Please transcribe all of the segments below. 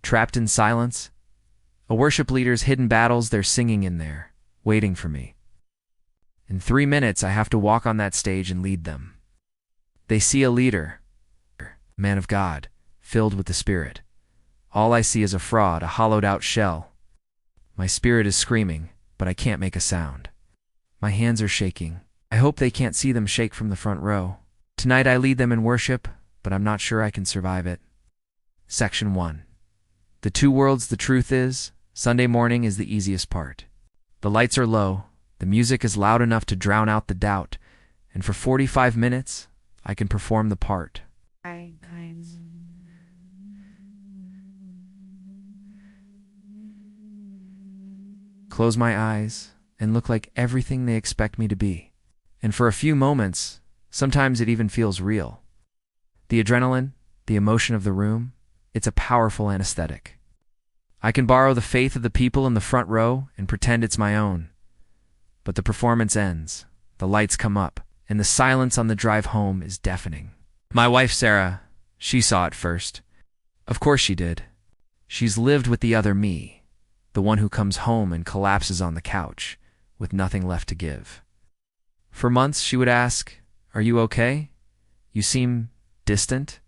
trapped in silence. A worship leader's hidden battles, they're singing in there, waiting for me. In 3 minutes, I have to walk on that stage and lead them. They see a leader, a man of God, filled with the Spirit. All I see is a fraud, a hollowed-out shell. My spirit is screaming, but I can't make a sound. My hands are shaking. I hope they can't see them shake from the front row. Tonight I lead them in worship, but I'm not sure I can survive it. Section 1. The two worlds. The truth is, Sunday morning is the easiest part. The lights are low, the music is loud enough to drown out the doubt, and for 45 minutes, I can perform the part. Close my eyes and look like everything they expect me to be. And for a few moments, sometimes it even feels real. The adrenaline, the emotion of the room, it's a powerful anesthetic. I can borrow the faith of the people in the front row and pretend it's my own. But the performance ends, the lights come up, and the silence on the drive home is deafening. My wife, Sarah, she saw it first. Of course she did. She's lived with the other me, the one who comes home and collapses on the couch, with nothing left to give. For months she would ask, "Are you okay? You seem distant."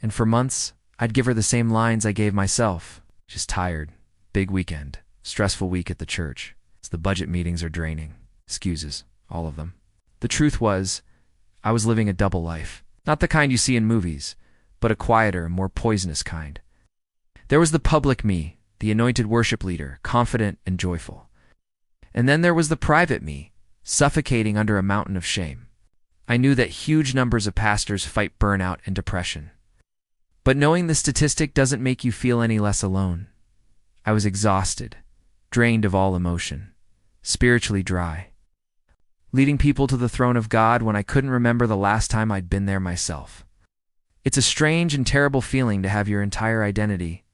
And for months, I'd give her the same lines I gave myself. Just tired, big weekend, stressful week at the church. The budget meetings are draining. Excuses, all of them. The truth was, I was living a double life. Not the kind you see in movies, but a quieter, more poisonous kind. There was the public me, the anointed worship leader, confident and joyful. And then there was the private me, suffocating under a mountain of shame. I knew that huge numbers of pastors fight burnout and depression. But knowing the statistic doesn't make you feel any less alone. I was exhausted, drained of all emotion, spiritually dry, leading people to the throne of God when I couldn't remember the last time I'd been there myself. It's a strange and terrible feeling to have your entire identity,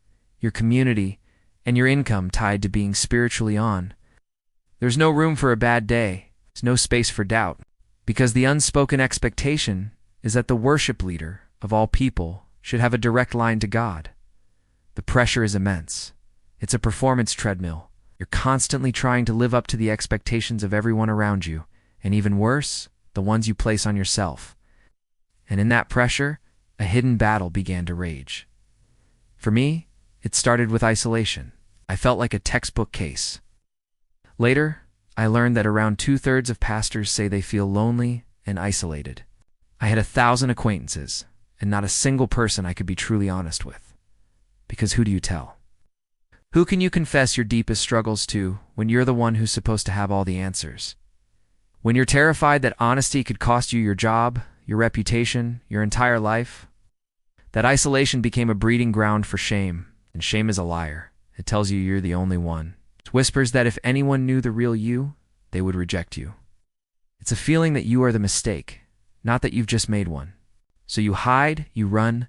your community, and your income tied to being spiritually on. There's no room for a bad day. There's no space for doubt, because the unspoken expectation is that the worship leader of all people should have a direct line to God. The pressure is immense. It's a performance treadmill. You're constantly trying to live up to the expectations of everyone around you, and even worse, the ones you place on yourself. And in that pressure, a hidden battle began to rage. For me, it started with isolation. I felt like a textbook case. Later, I learned that around 2/3 of pastors say they feel lonely and isolated. I had 1,000 acquaintances, and not a single person I could be truly honest with. Because who do you tell? Who can you confess your deepest struggles to when you're the one who's supposed to have all the answers? When you're terrified that honesty could cost you your job, your reputation, your entire life? That isolation became a breeding ground for shame, and shame is a liar. It tells you you're the only one. It whispers that if anyone knew the real you, they would reject you. It's a feeling that you are the mistake, not that you've just made one. So you hide, you run,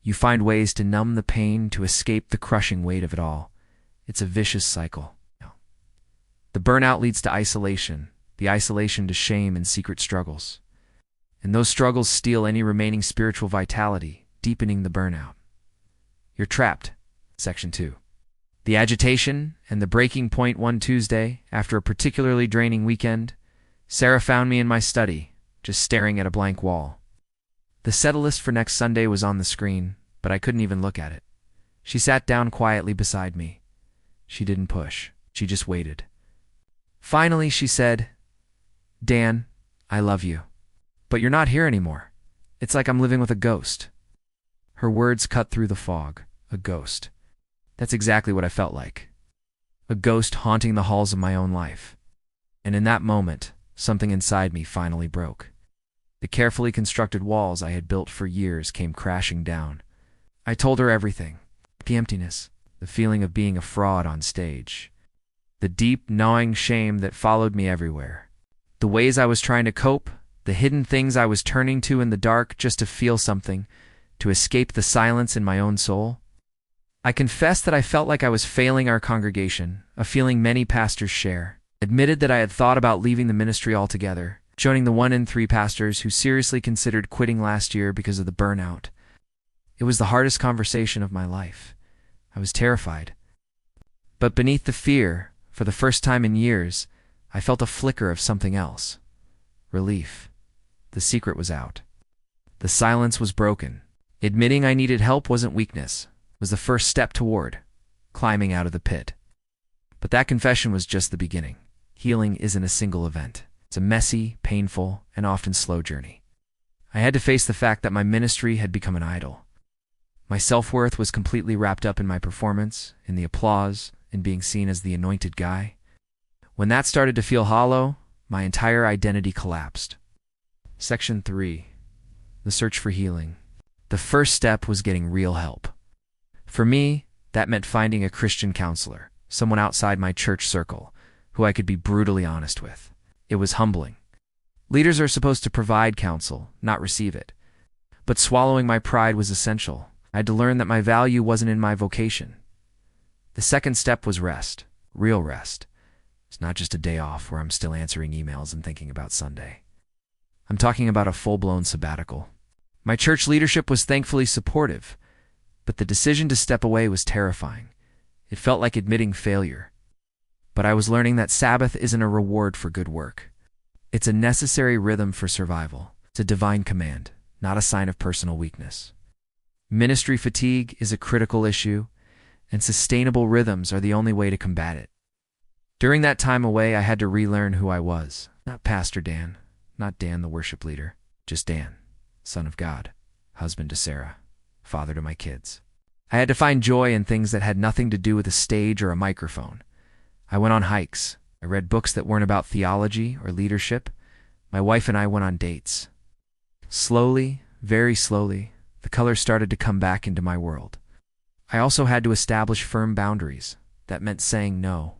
you find ways to numb the pain, to escape the crushing weight of it all. It's a vicious cycle. The burnout leads to isolation, the isolation to shame and secret struggles. And those struggles steal any remaining spiritual vitality, deepening the burnout. You're trapped. Section 2. The agitation and the breaking point. One Tuesday, after a particularly draining weekend, Sarah found me in my study, just staring at a blank wall. The set list for next Sunday was on the screen, but I couldn't even look at it. She sat down quietly beside me. She didn't push. She just waited. Finally, she said, "Dan, I love you. But you're not here anymore. It's like I'm living with a ghost." Her words cut through the fog. A ghost. That's exactly what I felt like. A ghost haunting the halls of my own life. And in that moment, something inside me finally broke. The carefully constructed walls I had built for years came crashing down. I told her everything. The emptiness, the feeling of being a fraud on stage, the deep, gnawing shame that followed me everywhere, the ways I was trying to cope, the hidden things I was turning to in the dark just to feel something, to escape the silence in my own soul. I confessed that I felt like I was failing our congregation, a feeling many pastors share, admitted that I had thought about leaving the ministry altogether, joining the 1 in 3 pastors who seriously considered quitting last year because of the burnout. It was the hardest conversation of my life. I was terrified. But beneath the fear, for the first time in years, I felt a flicker of something else. Relief. The secret was out. The silence was broken. Admitting I needed help wasn't weakness. It was the first step toward climbing out of the pit. But that confession was just the beginning. Healing isn't a single event. It's a messy, painful, and often slow journey. I had to face the fact that my ministry had become an idol. My self-worth was completely wrapped up in my performance, in the applause, in being seen as the anointed guy. When that started to feel hollow, my entire identity collapsed. Section 3. The search for healing. The first step was getting real help. For me, that meant finding a Christian counselor, someone outside my church circle, who I could be brutally honest with. It was humbling. Leaders are supposed to provide counsel, not receive it. But swallowing my pride was essential. I had to learn that my value wasn't in my vocation. The second step was rest, real rest. It's not just a day off where I'm still answering emails and thinking about Sunday. I'm talking about a full-blown sabbatical. My church leadership was thankfully supportive, but the decision to step away was terrifying. It felt like admitting failure. But I was learning that Sabbath isn't a reward for good work. It's a necessary rhythm for survival. It's a divine command, not a sign of personal weakness. Ministry fatigue is a critical issue, and sustainable rhythms are the only way to combat it. During that time away, I had to relearn who I was. Not Pastor Dan, not Dan the worship leader, just Dan, son of God, husband to Sarah, father to my kids. I had to find joy in things that had nothing to do with a stage or a microphone. I went on hikes. I read books that weren't about theology or leadership. My wife and I went on dates. Slowly, very slowly, the color started to come back into my world. I also had to establish firm boundaries. That meant saying no.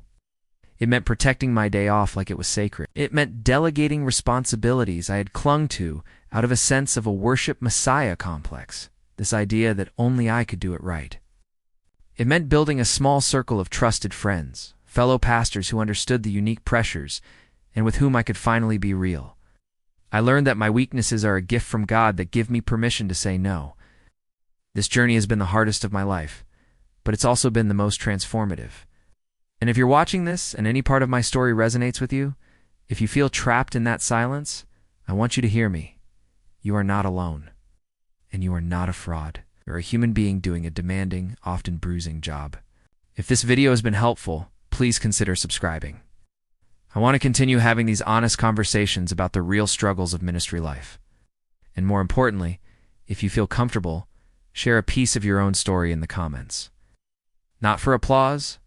It meant protecting my day off like it was sacred. It meant delegating responsibilities I had clung to out of a sense of a worship messiah complex, this idea that only I could do it right. It meant building a small circle of trusted friends, fellow pastors who understood the unique pressures and with whom I could finally be real. I learned that my weaknesses are a gift from God that give me permission to say no. This journey has been the hardest of my life, but it's also been the most transformative. And if you're watching this and any part of my story resonates with you, if you feel trapped in that silence, I want you to hear me. You are not alone, and you are not a fraud. You're a human being doing a demanding, often bruising job. If this video has been helpful, please consider subscribing. I want to continue having these honest conversations about the real struggles of ministry life. And more importantly, if you feel comfortable, share a piece of your own story in the comments. Not for applause,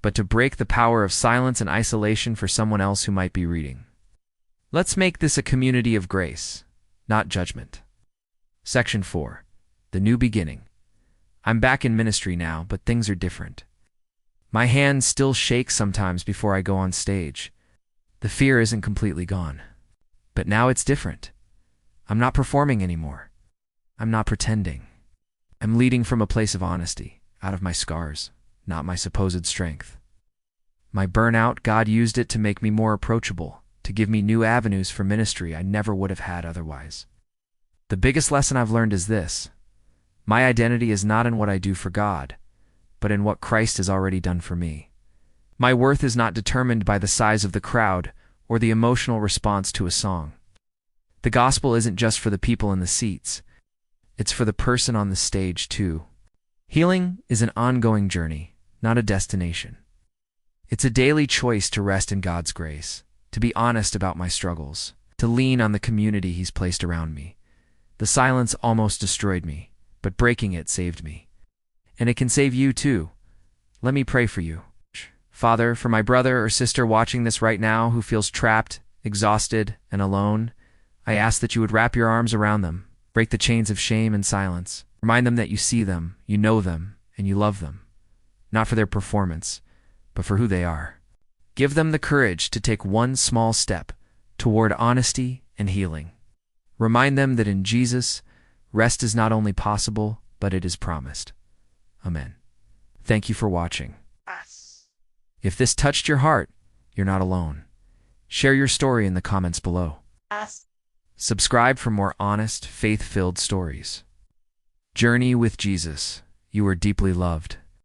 but to break the power of silence and isolation for someone else who might be reading. Let's make this a community of grace, not judgment. Section 4. The New Beginning. I'm back in ministry now, but things are different. My hands still shake sometimes before I go on stage. The fear isn't completely gone. But now it's different. I'm not performing anymore. I'm not pretending. I'm leading from a place of honesty, out of my scars, not my supposed strength. My burnout, God used it to make me more approachable, to give me new avenues for ministry I never would have had otherwise. The biggest lesson I've learned is this: my identity is not in what I do for God, but in what Christ has already done for me. My worth is not determined by the size of the crowd or the emotional response to a song. The gospel isn't just for the people in the seats. It's for the person on the stage too. Healing is an ongoing journey, not a destination. It's a daily choice to rest in God's grace, to be honest about my struggles, to lean on the community He's placed around me. The silence almost destroyed me, but breaking it saved me. And it can save you too. Let me pray for you. Father, for my brother or sister watching this right now who feels trapped, exhausted, and alone, I ask that you would wrap your arms around them, break the chains of shame and silence. Remind them that you see them, you know them, and you love them. Not for their performance, but for who they are. Give them the courage to take one small step toward honesty and healing. Remind them that in Jesus, rest is not only possible, but it is promised. Amen. Thank you for watching. If this touched your heart, you're not alone. Share your story in the comments below. Subscribe for more honest, faith-filled stories. Journey with Jesus. You are deeply loved.